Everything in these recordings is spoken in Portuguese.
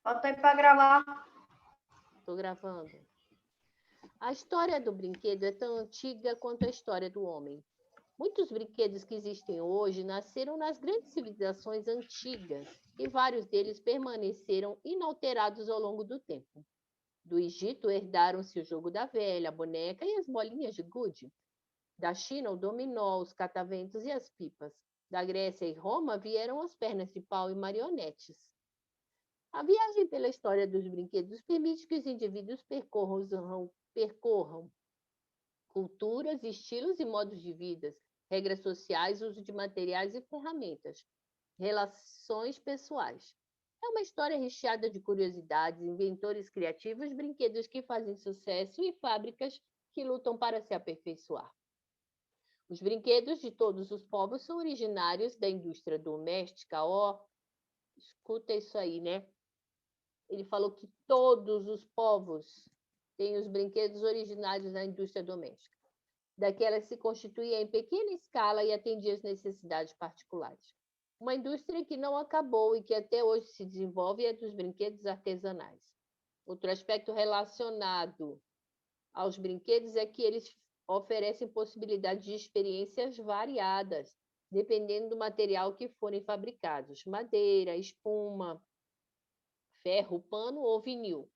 Bota aí para gravar. Estou gravando. A história do brinquedo é tão antiga quanto a história do homem. Muitos brinquedos que existem hoje nasceram nas grandes civilizações antigas e vários deles permaneceram inalterados ao longo do tempo. Do Egito herdaram-se o jogo da velha, a boneca e as bolinhas de gude. Da China, o dominó, os cataventos e as pipas. Da Grécia e Roma vieram as pernas de pau e marionetes. A viagem pela história dos brinquedos permite que os indivíduos percorram culturas, estilos e modos de vida, regras sociais, uso de materiais e ferramentas, relações pessoais. É uma história recheada de curiosidades, inventores criativos, brinquedos que fazem sucesso e fábricas que lutam para se aperfeiçoar. Os brinquedos de todos os povos são originários da indústria doméstica. Escuta isso aí, né? Ele falou que todos os povos têm os brinquedos originários da indústria doméstica. Daquela se constituía em pequena escala e atendia às necessidades particulares. Uma indústria que não acabou e que até hoje se desenvolve é a dos brinquedos artesanais. Outro aspecto relacionado aos brinquedos é que eles oferecem possibilidades de experiências variadas, dependendo do material que forem fabricados: madeira, espuma, ferro, pano ou vinil,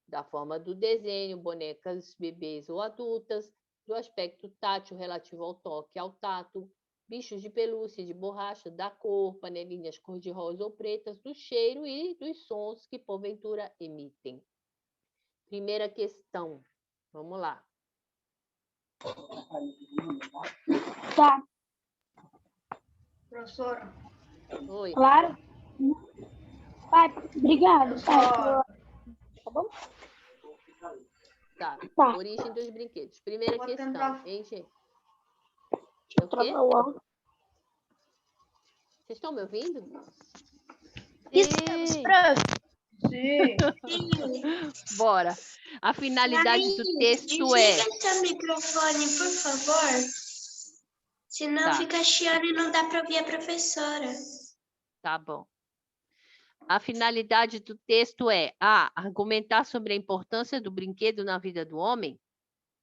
da forma do desenho, bonecas bebês ou adultas, do aspecto tátil relativo ao toque, ao tato, bichos de pelúcia, de borracha, da cor, panelinhas cor-de-rosa ou pretas, do cheiro e dos sons que porventura emitem. Primeira questão. Vamos lá. Tá. Professora. Oi. Claro. Pai, obrigado. Pai. Tá bom? Tá. Tá. Origem dos brinquedos. Primeira Vou questão, tentar. hein, gente? Deixa eu É o quê? trocar o áudio. Vocês estão me ouvindo? Estamos, Sim. prof. Sim. Bora. A finalidade do texto é... Desliga seu microfone, por favor. Senão Tá. fica chiando e não dá para ouvir a professora. Tá bom. A finalidade do texto é: A. Argumentar sobre a importância do brinquedo na vida do homem.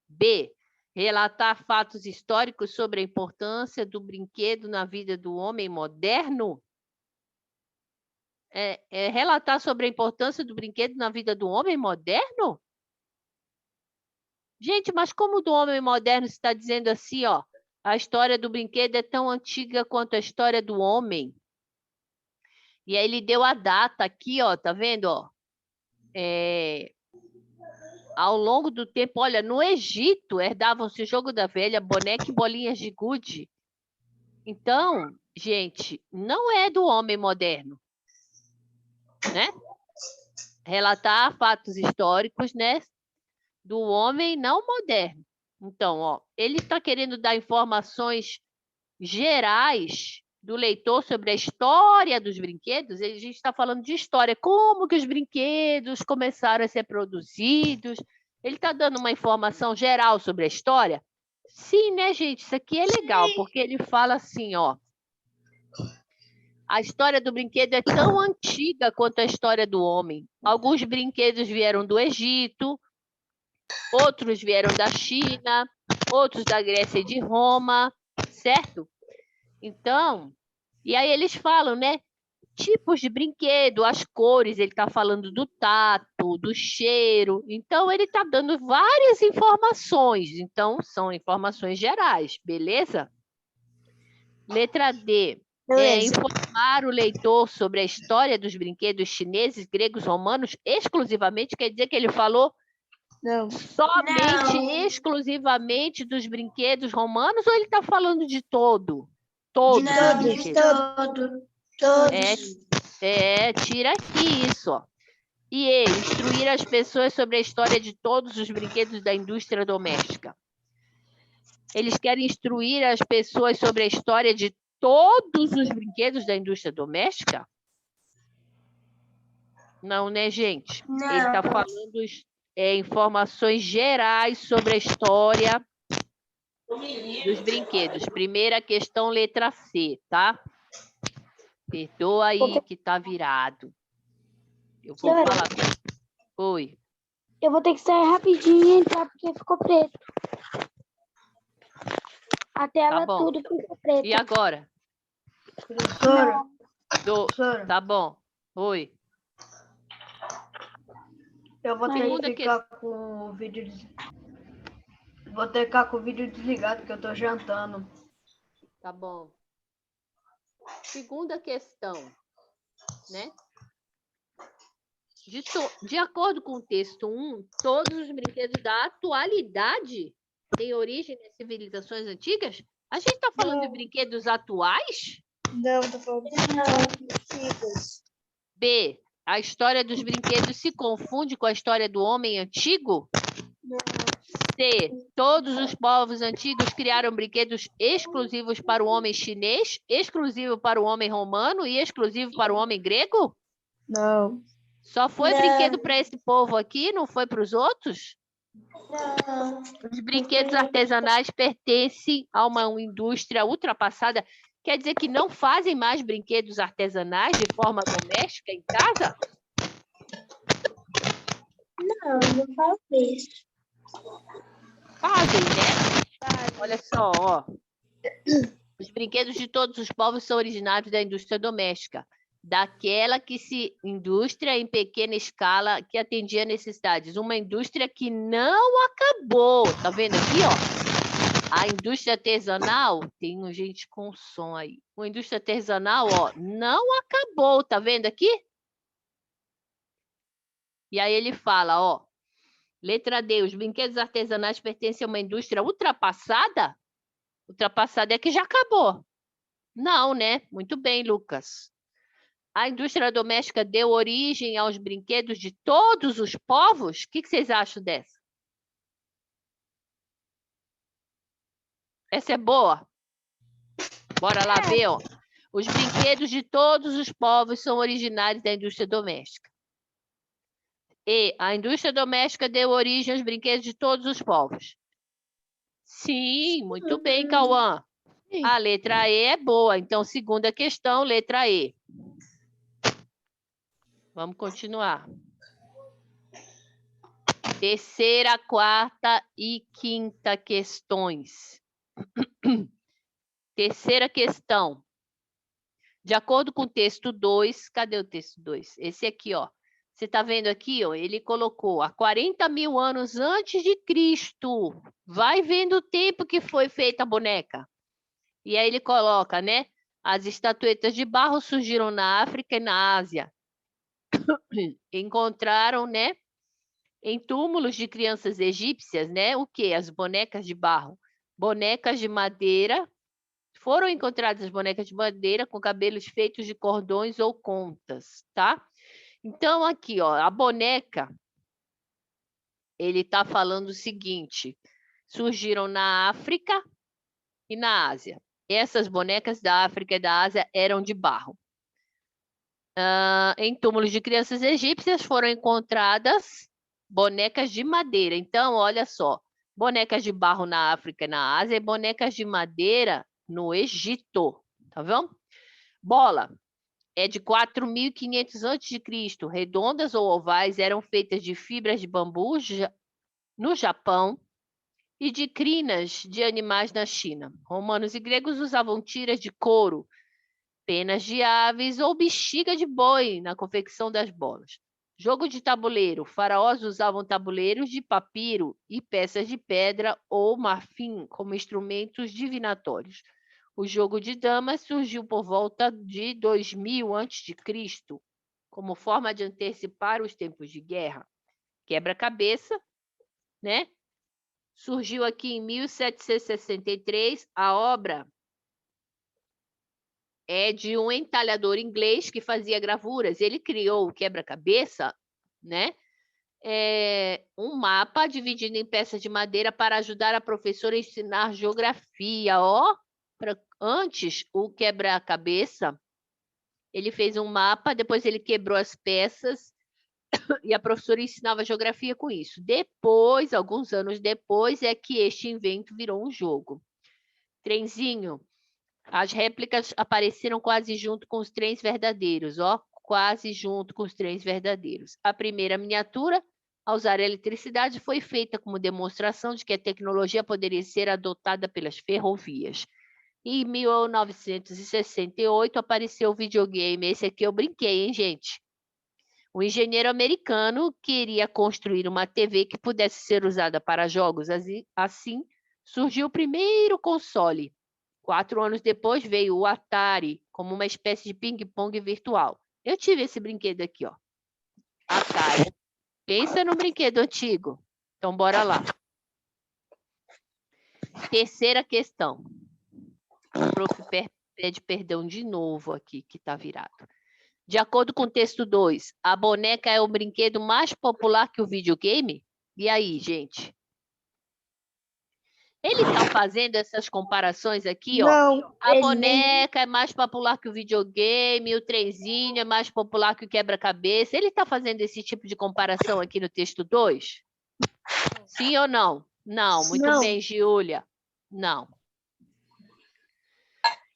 B. Relatar fatos históricos sobre a importância do brinquedo na vida do homem moderno. Relatar sobre a importância do brinquedo na vida do homem moderno? Gente, mas como do homem moderno se está dizendo assim, ó, a história do brinquedo é tão antiga quanto a história do homem? E aí ele deu a data aqui, ó, tá vendo, ó? Ao longo do tempo, olha, no Egito herdavam-se o jogo da velha, boneca e bolinhas de gude. Então, gente, não é do homem moderno, né? Relatar fatos históricos, né, do homem não moderno. Então, ó, ele está querendo dar informações gerais do leitor sobre a história dos brinquedos. A gente está falando de história, como que os brinquedos começaram a ser produzidos. Ele está dando uma informação geral sobre a história? Sim, né, gente? Isso aqui é legal, porque ele fala assim, ó. A história do brinquedo é tão antiga quanto a história do homem. Alguns brinquedos vieram do Egito, outros vieram da China, outros da Grécia e de Roma, certo? Então, e aí eles falam, né? Tipos de brinquedo, as cores, ele está falando do tato, do cheiro. Então, ele está dando várias informações. Então, são informações gerais, beleza? Letra D. Informar o leitor sobre a história dos brinquedos chineses, gregos, romanos, exclusivamente, quer dizer que ele falou somente, exclusivamente dos brinquedos romanos, ou ele está falando de todo? Todos. Todos. Tira aqui isso, ó. E instruir as pessoas sobre a história de todos os brinquedos da indústria doméstica. Eles querem instruir as pessoas sobre a história de todos os brinquedos da indústria doméstica? Não, né, gente? Não. Ele está falando informações gerais sobre a história dos brinquedos. Primeira questão, letra C, tá? Perdoa aí que tá virado. Eu vou Senhora. falar. Oi. Eu vou ter que sair rapidinho e entrar porque ficou preto. A tela bom. tudo ficou preto. E agora? Professora, professora, Tá bom. Oi. eu vou ter Segunda que ficar com o vídeo Vou ter que ficar com o vídeo desligado, porque eu tô jantando. Tá bom. Segunda questão, né? De acordo com o texto 1, todos os brinquedos da atualidade têm origem nas civilizações antigas? A gente está falando de brinquedos atuais? Não, tô falando antigas. B. A história dos brinquedos se confunde com a história do homem antigo? C. Todos os povos antigos criaram brinquedos exclusivos para o homem chinês, exclusivo para o homem romano e exclusivo para o homem grego? Não. Só foi Não. brinquedo para esse povo aqui, não foi para os outros? Não. Os brinquedos artesanais pertencem a uma indústria ultrapassada. Quer dizer que não fazem mais brinquedos artesanais de forma doméstica em casa? Não falo isso. Fazem, né? Olha só, ó. Os brinquedos de todos os povos são originários da indústria doméstica, daquela que se indústria em pequena escala que atendia necessidades. Uma indústria que não acabou. Tá vendo aqui, ó? A indústria artesanal, tem gente com som aí. A indústria artesanal, ó, não acabou. Tá vendo aqui? E aí ele fala, ó. Letra D, os brinquedos artesanais pertencem a uma indústria ultrapassada? Ultrapassada é que já acabou. Não, né? Muito bem, Lucas. A indústria doméstica deu origem aos brinquedos de todos os povos? O que vocês acham dessa? Essa é boa? Bora lá ver, ó. Os brinquedos de todos os povos são originários da indústria doméstica. E a indústria doméstica deu origem aos brinquedos de todos os povos. Sim, muito bem, Cauã. A letra E é boa. Então, segunda questão, letra E. Vamos continuar. Terceira, quarta e quinta questões. Terceira questão. De acordo com o texto 2, cadê o texto 2? Esse aqui, ó. Você está vendo aqui, ó, ele colocou há 40 mil anos antes de Cristo. Vai vendo o tempo que foi feita a boneca. E aí ele coloca, né? As estatuetas de barro surgiram na África e na Ásia. Encontraram, né? Em túmulos de crianças egípcias, né? O quê? As bonecas de barro. Bonecas de madeira. Foram encontradas bonecas de madeira com cabelos feitos de cordões ou contas, tá? Então, aqui, ó, a boneca, ele está falando o seguinte, surgiram na África e na Ásia. Essas bonecas da África e da Ásia eram de barro. Em túmulos de crianças egípcias foram encontradas bonecas de madeira. Então, olha só, bonecas de barro na África e na Ásia e bonecas de madeira no Egito, tá vendo? Bola é de 4.500 a.C., redondas ou ovais, eram feitas de fibras de bambu no Japão e de crinas de animais na China. Romanos e gregos usavam tiras de couro, penas de aves ou bexiga de boi na confecção das bolas. Jogo de tabuleiro. Faraós usavam tabuleiros de papiro e peças de pedra ou marfim como instrumentos divinatórios. O jogo de damas surgiu por volta de 2000 a.C., como forma de antecipar os tempos de guerra. Quebra-cabeça, né? Surgiu aqui em 1763. A obra é de um entalhador inglês que fazia gravuras. Ele criou o quebra-cabeça, né? Um mapa dividido em peças de madeira para ajudar a professora a ensinar geografia. Ó, antes, o quebra-cabeça, ele fez um mapa, depois ele quebrou as peças e a professora ensinava geografia com isso. Depois, alguns anos depois, é que este invento virou um jogo. Trenzinho. As réplicas apareceram quase junto com os trens verdadeiros, ó. quase junto com os trens verdadeiros. A primeira miniatura a usar a eletricidade foi feita como demonstração de que a tecnologia poderia ser adotada pelas ferrovias. Em 1968 apareceu o videogame. Esse aqui eu brinquei, hein, gente? O engenheiro americano queria construir uma TV que pudesse ser usada para jogos. Assim, surgiu o primeiro console. 4 anos depois veio o Atari, como uma espécie de ping-pong virtual. Eu tive esse brinquedo aqui, ó. Atari. Pensa num brinquedo antigo. Então, bora lá. Terceira questão. O prof. pede perdão de novo aqui, que está virado. De acordo com o texto 2, a boneca é o brinquedo mais popular que o videogame? E aí, gente? Ele está fazendo essas comparações aqui, ó. Não, A ele boneca é mais popular que o videogame, o trenzinho é mais popular que o quebra-cabeça. Ele está fazendo esse tipo de comparação aqui no texto 2? Sim ou não? Não. Muito Não. bem, Giulia. Não.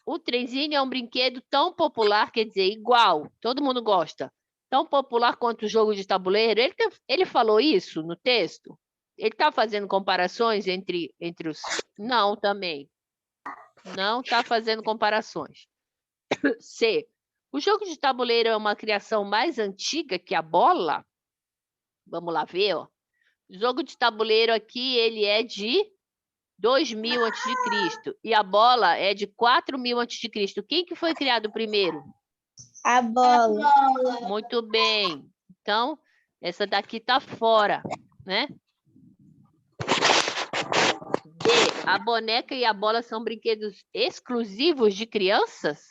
O trenzinho é um brinquedo tão popular, quer dizer, igual, todo mundo gosta. Tão popular quanto o jogo de tabuleiro. Ele falou isso no texto? Ele está fazendo comparações entre os... Não, também. Não está fazendo comparações. C. O jogo de tabuleiro é uma criação mais antiga que a bola? Vamos lá ver, ó. O jogo de tabuleiro aqui, ele é de 2000 a.C. E a bola é de 4000 a.C. Quem que foi criado primeiro? A bola. Muito bem. Então, essa daqui está fora, né? D. A boneca e a bola são brinquedos exclusivos de crianças?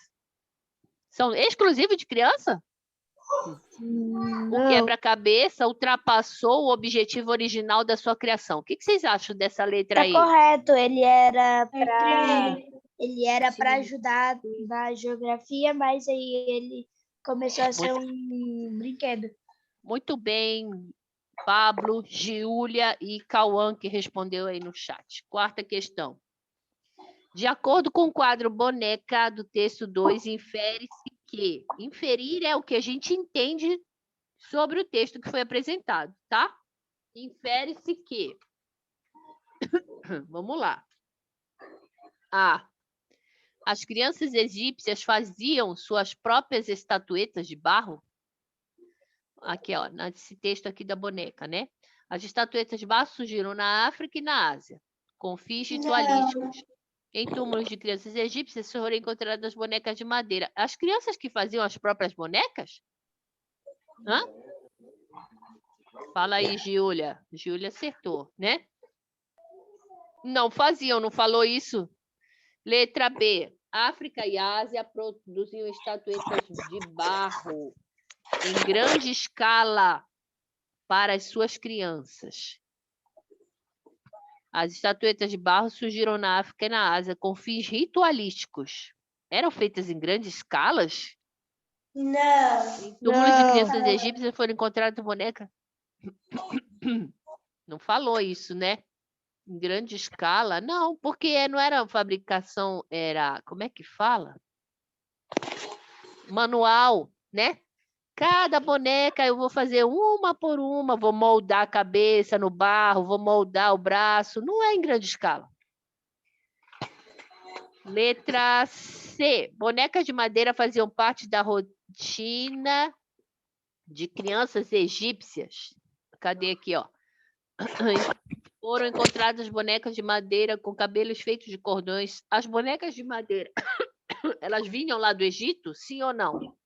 São exclusivos de criança? O quebra-cabeça ultrapassou o objetivo original da sua criação. O que vocês acham dessa letra aí? Tá correto, ele era para ajudar na geografia, mas aí ele começou a ser um brinquedo. Muito bem, Pablo, Giulia e Cauã, que respondeu aí no chat. Quarta questão. De acordo com o quadro boneca do texto 2, infere-se que... Inferir é o que a gente entende sobre o texto que foi apresentado, tá? Infere-se que... Vamos lá. A. As crianças egípcias faziam suas próprias estatuetas de barro? Aqui, ó, nesse texto aqui da boneca, né? As estatuetas de barro surgiram na África e na Ásia, com fins ritualísticos. Em túmulos de crianças egípcias foram encontradas bonecas de madeira. As crianças que faziam as próprias bonecas? Hã? Fala aí, Giulia. Giulia acertou, né? Não faziam, não falou isso? Letra B. África e Ásia produziam estatuetas de barro em grande escala para as suas crianças. As estatuetas de barro surgiram na África e na Ásia com fins ritualísticos. Eram feitas em grandes escalas? Não. Em túmulos de crianças egípcias foram encontradas bonecas. Não falou isso, né? Em grande escala? Não, porque não era fabricação, era... Como é que fala? Manual, né? Cada boneca eu vou fazer uma por uma, vou moldar a cabeça no barro, vou moldar o braço. Não é em grande escala. Letra C. Bonecas de madeira faziam parte da rotina de crianças egípcias. Cadê aqui, ó? Foram encontradas bonecas de madeira com cabelos feitos de cordões. As bonecas de madeira, elas vinham lá do Egito? Sim ou não?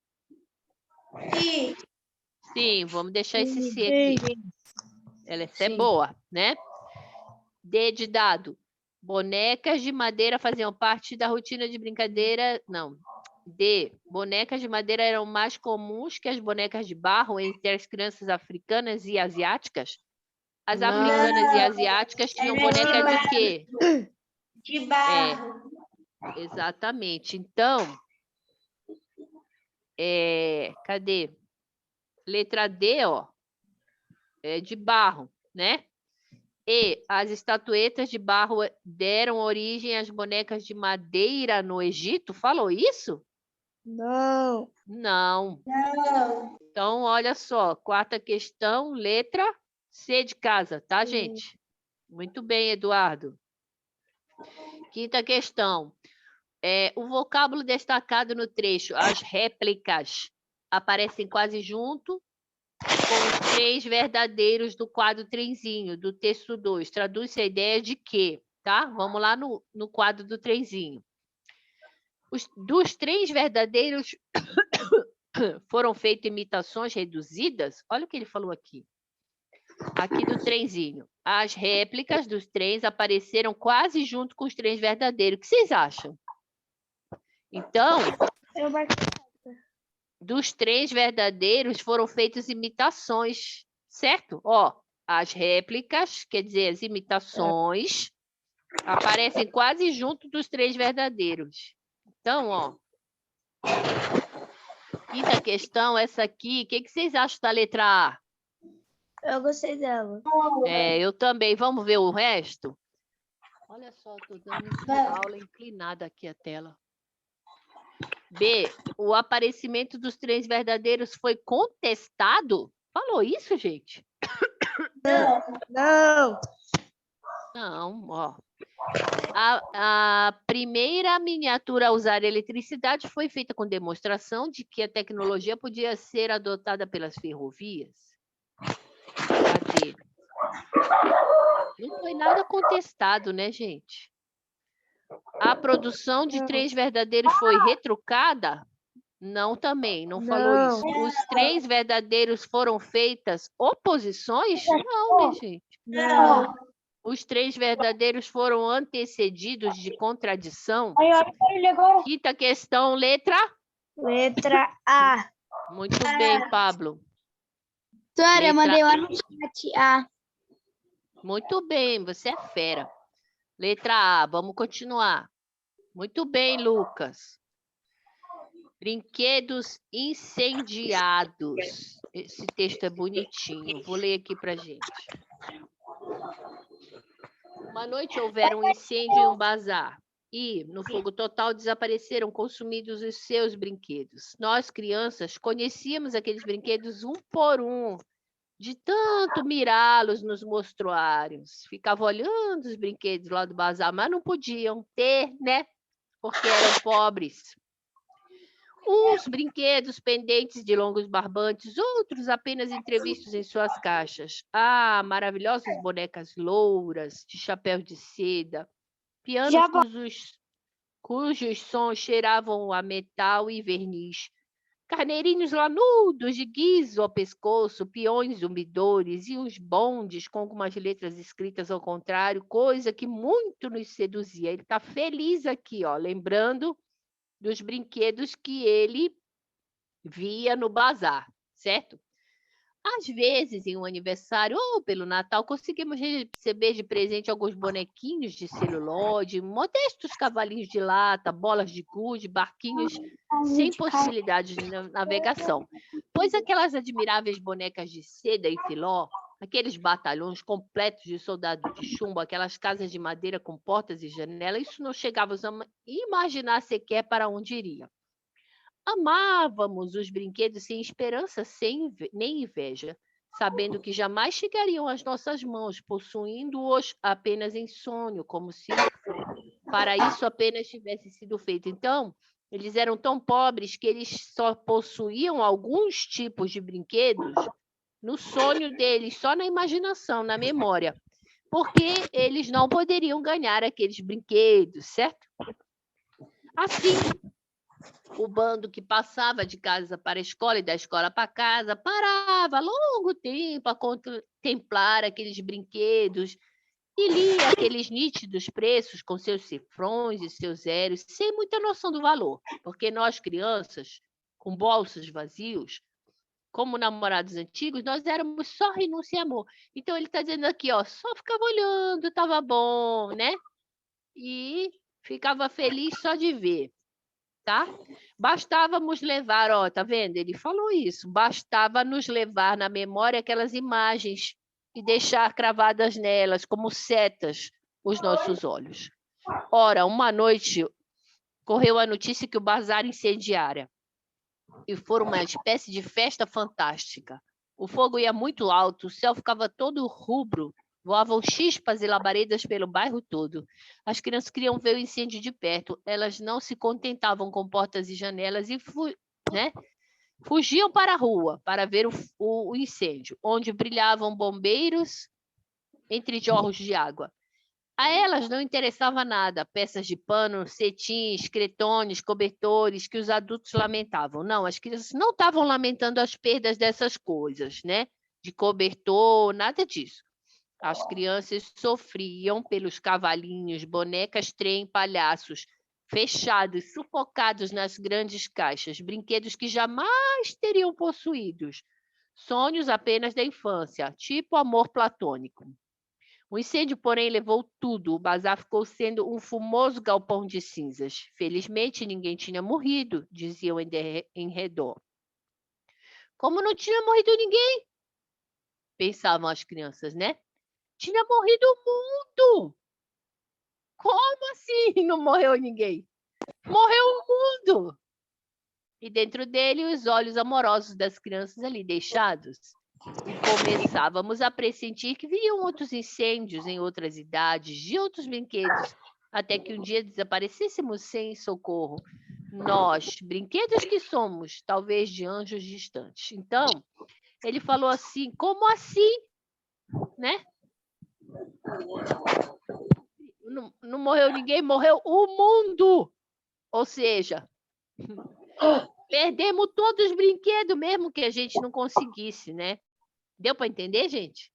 Sim. Sim, vamos deixar esse C aqui. Essa é boa, né? D de dado. Bonecas de madeira faziam parte da rotina de brincadeira. Não. D. Bonecas de madeira eram mais comuns que as bonecas de barro entre as crianças africanas e asiáticas? As africanas e asiáticas tinham boneca de quê? De barro. Exatamente. Então, cadê? Letra D, ó, é de barro, né? E as estatuetas de barro deram origem às bonecas de madeira no Egito? Falou isso? Não. Não. Não. Então, olha só, quarta questão, letra C de casa, tá, gente? Muito bem, Eduardo. Quinta questão. O vocábulo destacado no trecho, as réplicas, aparecem quase junto com os três verdadeiros do quadro trenzinho, do texto 2. Traduz-se a ideia de quê? Tá? Vamos lá no quadro do trenzinho. Dos três verdadeiros foram feitas imitações reduzidas. Olha o que ele falou aqui. Aqui do trenzinho. As réplicas dos trens apareceram quase junto com os trens verdadeiros. O que vocês acham? Então, Eu marquei. dos trens verdadeiros foram feitas imitações, certo? Ó, as réplicas, quer dizer, as imitações, aparecem quase junto dos trens verdadeiros. Então, ó, quinta questão, essa aqui, o que vocês acham da letra A? Eu gostei dela. Eu também. Vamos ver o resto? Olha só, estou dando aula inclinada aqui a tela. B, o aparecimento dos trens verdadeiros foi contestado? Falou isso, gente? Não. Não, ó. A primeira miniatura a usar eletricidade foi feita com demonstração de que a tecnologia podia ser adotada pelas ferrovias. Cadê? Não foi nada contestado, né, gente? A produção de trens verdadeiros foi retrucada? Não, também, não falou isso. Os trens verdadeiros foram feitas oposições? Não, né, gente? Não. Os três verdadeiros foram antecedidos de contradição? Aí, olha pra ele agora. Quinta questão, letra? Letra A. Muito bem, Pablo. Doutora, Letra eu mandei lá no chat A. Muito bem, você é fera. Letra A, vamos continuar. Muito bem, Lucas. Brinquedos incendiados. Esse texto é bonitinho. Vou ler aqui para gente. Uma noite houveram um incêndio em um bazar e, no fogo total, desapareceram consumidos os seus brinquedos. Nós, crianças, conhecíamos aqueles brinquedos um por um, de tanto mirá-los nos mostruários. Ficava olhando os brinquedos lá do bazar, mas não podiam ter, né? Porque eram pobres. Uns brinquedos pendentes de longos barbantes, outros apenas entrevistos em suas caixas. Ah, maravilhosas bonecas louras, de chapéu de seda, pianos cujos sons cheiravam a metal e verniz, carneirinhos lanudos de guiso ao pescoço, peões umidores e uns bondes com algumas letras escritas ao contrário, coisa que muito nos seduzia. Ele está feliz aqui, ó, lembrando dos brinquedos que ele via no bazar, certo? Às vezes, em um aniversário ou pelo Natal, conseguimos receber de presente alguns bonequinhos de celulose, modestos cavalinhos de lata, bolas de gude, barquinhos sem possibilidade de navegação. Pois aquelas admiráveis bonecas de seda e filó, aqueles batalhões completos de soldados de chumbo, aquelas casas de madeira com portas e janelas, isso não chegávamos a imaginar sequer para onde iria. Amávamos os brinquedos sem esperança, nem inveja, sabendo que jamais chegariam às nossas mãos, possuindo-os apenas em sonho, como se para isso apenas tivesse sido feito. Então, eles eram tão pobres que eles só possuíam alguns tipos de brinquedos no sonho deles, só na imaginação, na memória, porque eles não poderiam ganhar aqueles brinquedos, certo? Assim, o bando que passava de casa para a escola e da escola para casa parava longo tempo a contemplar aqueles brinquedos e lia aqueles nítidos preços com seus cifrões e seus zeros, sem muita noção do valor, porque nós, crianças, com bolsos vazios, como namorados antigos, nós éramos só renúncia e amor. Então, ele está dizendo aqui, ó, só ficava olhando, estava bom, né? E ficava feliz só de ver. Tá? Bastávamos levar, ó, tá vendo? Ele falou isso. Bastava nos levar na memória aquelas imagens e deixar cravadas nelas como setas os nossos olhos. Ora, uma noite correu a notícia que o bazar incendiara. e foram uma espécie de festa fantástica. O fogo ia muito alto, o céu ficava todo rubro, voavam chispas e labaredas pelo bairro todo. As crianças queriam ver o incêndio de perto, elas não se contentavam com portas e janelas e fugiam para a rua para ver o incêndio, onde brilhavam bombeiros entre jorros de água. A elas não interessava nada, peças de pano, cetins, cretones, cobertores, que os adultos lamentavam. Não, as crianças não estavam lamentando as perdas dessas coisas, né? De cobertor, nada disso. As crianças sofriam pelos cavalinhos, bonecas, trem, palhaços, fechados, sufocados nas grandes caixas, brinquedos que jamais teriam possuídos. Sonhos apenas da infância, tipo amor platônico. O incêndio, porém, levou tudo. O bazar ficou sendo um fumoso galpão de cinzas. Felizmente, ninguém tinha morrido, diziam em redor. Como não tinha morrido ninguém? Pensavam as crianças, né? Tinha morrido o mundo! Como assim não morreu ninguém? Morreu o mundo! E dentro dele, os olhos amorosos das crianças ali deixados. E começávamos a pressentir que viriam outros incêndios em outras idades, de outros brinquedos, até que um dia desaparecêssemos sem socorro. Nós, brinquedos que somos, talvez de anjos distantes. Então, ele falou assim, como assim? Né? Não morreu ninguém, morreu o mundo! Ou seja, perdemos todos os brinquedos, mesmo que a gente não conseguisse, né? Deu para entender, gente?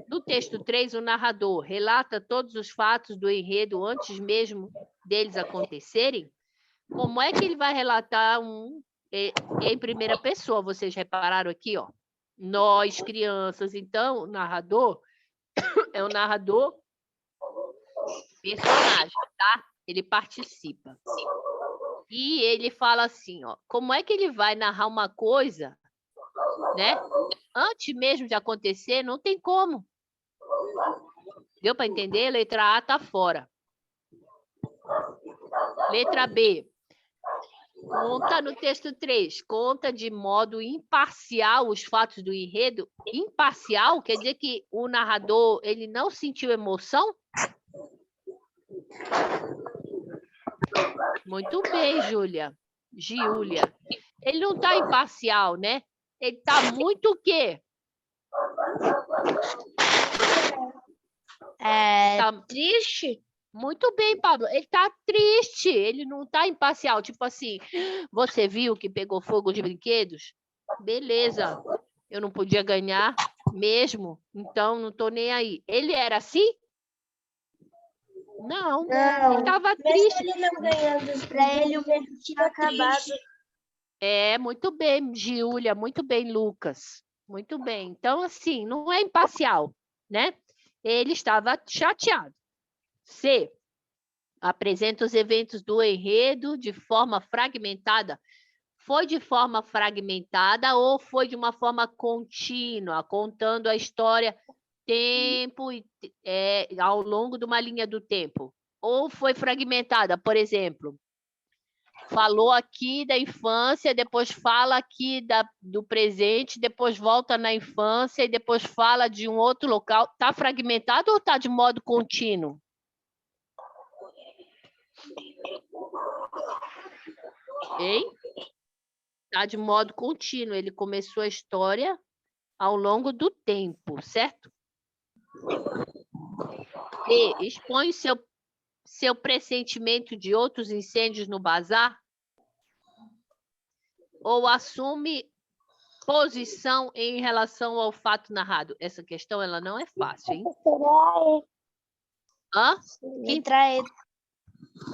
No texto 3, o narrador relata todos os fatos do enredo antes mesmo deles acontecerem. Como é que ele vai relatar em primeira pessoa? Vocês repararam aqui, ó? Nós, crianças. Então, o narrador é o narrador personagem, tá? Ele participa. E ele fala assim, ó, como é que ele vai narrar uma coisa, né? Antes mesmo de acontecer, não tem como. Deu para entender? Letra A tá fora. Letra B. Conta no texto 3. Conta de modo imparcial os fatos do enredo. Imparcial quer dizer que o narrador ele não sentiu emoção? Muito bem, Giúlia. Ele não está imparcial, né? Ele está muito o quê? Triste? Muito bem, Pablo. Ele está triste. Ele não está imparcial. Tipo assim, você viu que pegou fogo de brinquedos? Beleza. Eu não podia ganhar mesmo, então não estou nem aí. Ele era assim? Não. Ele estava triste. Ele não ganhando, para ele o mesmo tinha acabado. Muito bem, Giúlia, muito bem, Lucas. Muito bem. Então, assim, não é imparcial, né? Ele estava chateado. C. Apresenta os eventos do enredo de forma fragmentada. Foi de forma fragmentada ou foi de uma forma contínua, contando a história ao longo de uma linha do tempo? Ou foi fragmentada, por exemplo, falou aqui da infância, depois fala aqui do presente, depois volta na infância e depois fala de um outro local. Está fragmentado ou está de modo contínuo? Hein? Está de modo contínuo. Ele começou a história ao longo do tempo, certo? E expõe seu pressentimento de outros incêndios no bazar? Ou assume posição em relação ao fato narrado? Essa questão ela não é fácil, hein? Hã? Letra E.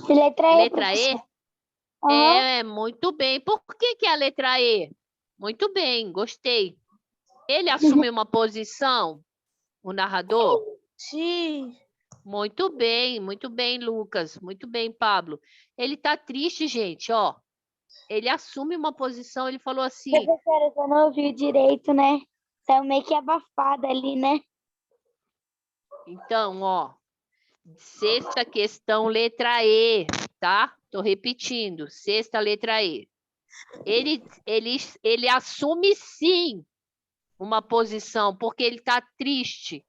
Letra E? Muito bem. Por que a letra E? Muito bem, gostei. Ele assume uma posição, o narrador? Sim. Muito bem, Lucas. Muito bem, Pablo. Ele está triste, gente, ó. Ele assume uma posição, ele falou assim... Professora, eu não ouvi direito, né? Saiu meio que abafada ali, né? Então, ó, sexta questão, letra E, tá? Estou repetindo. Sexta letra E. Ele assume sim uma posição, porque ele está triste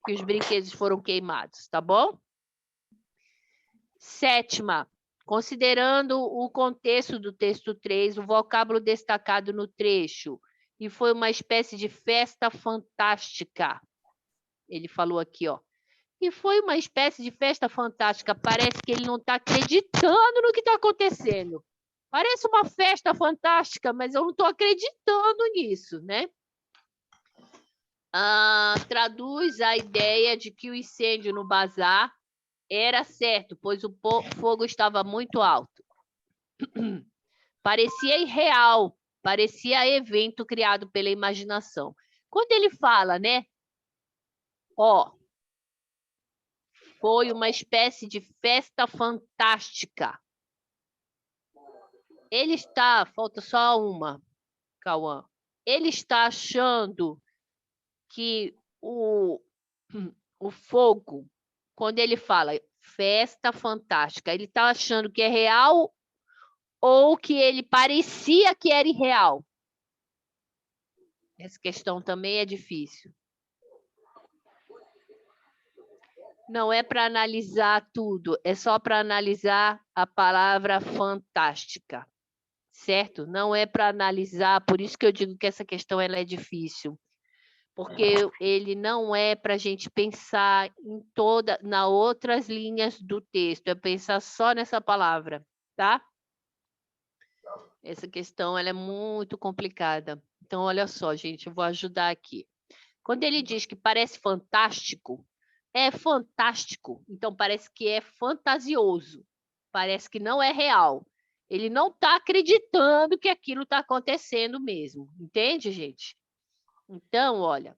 que os brinquedos foram queimados, tá bom? Sétima, considerando o contexto do texto 3, o vocábulo destacado no trecho, e foi uma espécie de festa fantástica. Ele falou aqui, ó. E foi uma espécie de festa fantástica. Parece que ele não está acreditando no que está acontecendo. Parece uma festa fantástica, mas eu não estou acreditando nisso, né? Traduz a ideia de que o incêndio no bazar era certo, pois o fogo estava muito alto. Parecia irreal, parecia evento criado pela imaginação. Quando ele fala, né? Ó, foi uma espécie de festa fantástica. Ele está, falta só uma, Cauã. Ele está achando que o fogo, quando ele fala festa fantástica, ele está achando que é real ou que ele parecia que era irreal? Essa questão também é difícil. Não é para analisar tudo, é só para analisar a palavra fantástica, certo? Não é para analisar, por isso que eu digo que essa questão ela é difícil, porque ele não é para a gente pensar nas outras linhas do texto, é pensar só nessa palavra, tá? Essa questão ela é muito complicada. Então, olha só, gente, eu vou ajudar aqui. Quando ele diz que parece fantástico, é fantástico, então parece que é fantasioso, parece que não é real. Ele não está acreditando que aquilo está acontecendo mesmo, entende, gente? Então, olha,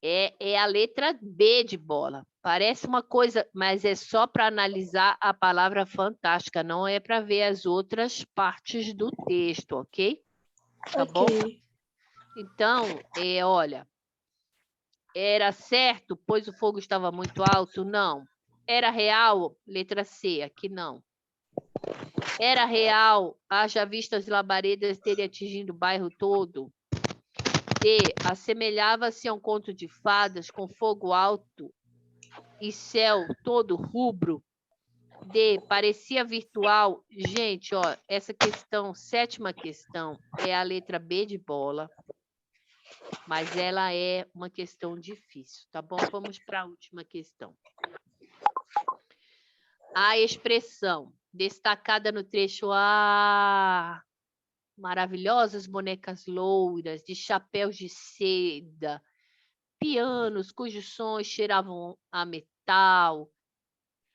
é a letra B de bola. Parece uma coisa, mas é só para analisar a palavra fantástica, não é para ver as outras partes do texto, ok? Tá bom? Então, olha, era certo, pois o fogo estava muito alto? Não. Era real? Letra C, aqui não. Era real, haja vista as labaredas terem atingido o bairro todo? D, assemelhava-se a um conto de fadas com fogo alto e céu todo rubro? D, parecia virtual? Gente, ó, essa questão, sétima questão, é a letra B de bola, mas ela é uma questão difícil, tá bom? Vamos para a última questão. A expressão destacada no trecho A, maravilhosas bonecas louras, de chapéus de seda, pianos cujos sons cheiravam a metal,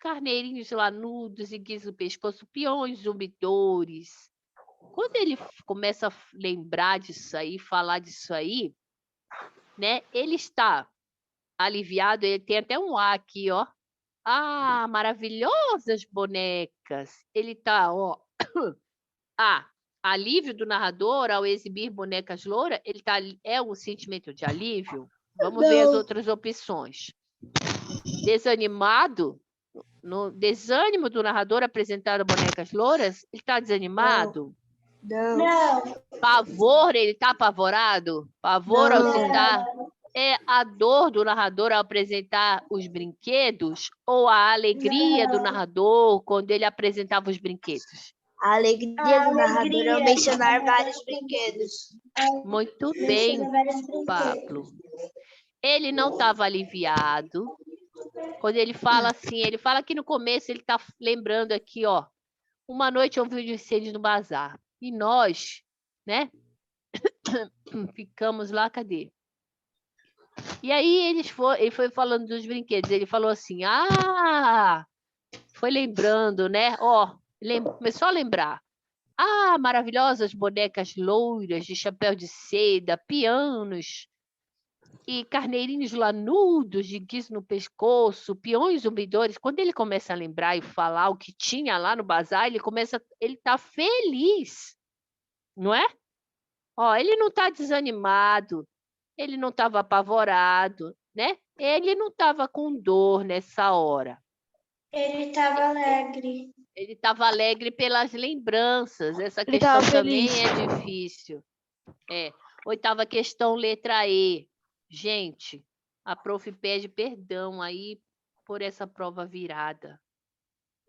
carneirinhos lanudos e guias no pescoço, peões zumbidores. Quando ele começa a lembrar disso aí, falar disso aí, né? Ele está aliviado, ele tem até um A aqui, ó. Ah, maravilhosas bonecas. Ele está, ó. Alívio do narrador ao exibir bonecas louras, ele tá, é um sentimento de alívio? Vamos ver as outras opções. Desanimado? No desânimo do narrador apresentar bonecas louras, ele está desanimado? Não. Pavor, ele está apavorado? Pavor ao citar? É a dor do narrador ao apresentar os brinquedos ou a alegria do narrador quando ele apresentava os brinquedos? A alegria do narrador ao mencionar vários brinquedos. Muito bem, Pablo. Ele não estava aliviado. Quando ele fala assim, ele fala que no começo ele está lembrando aqui, ó. Uma noite houve um incêndio no bazar. E nós, né? Ficamos lá, cadê? E aí ele foi falando dos brinquedos. Ele falou assim, foi lembrando, né? Ó, começou a lembrar. Ah, maravilhosas bonecas loiras de chapéu de seda, pianos e carneirinhos lanudos de guiz no pescoço, peões zumbidores. Quando ele começa a lembrar e falar o que tinha lá no bazar, ele tá feliz, não é? Ó, ele não tá desanimado, ele não estava apavorado, né? Ele não estava com dor nessa hora. Ele estava alegre. Ele estava alegre pelas lembranças. Essa Ele questão tava também feliz. é difícil. Oitava questão, letra E. Gente, a prof pede perdão aí por essa prova virada.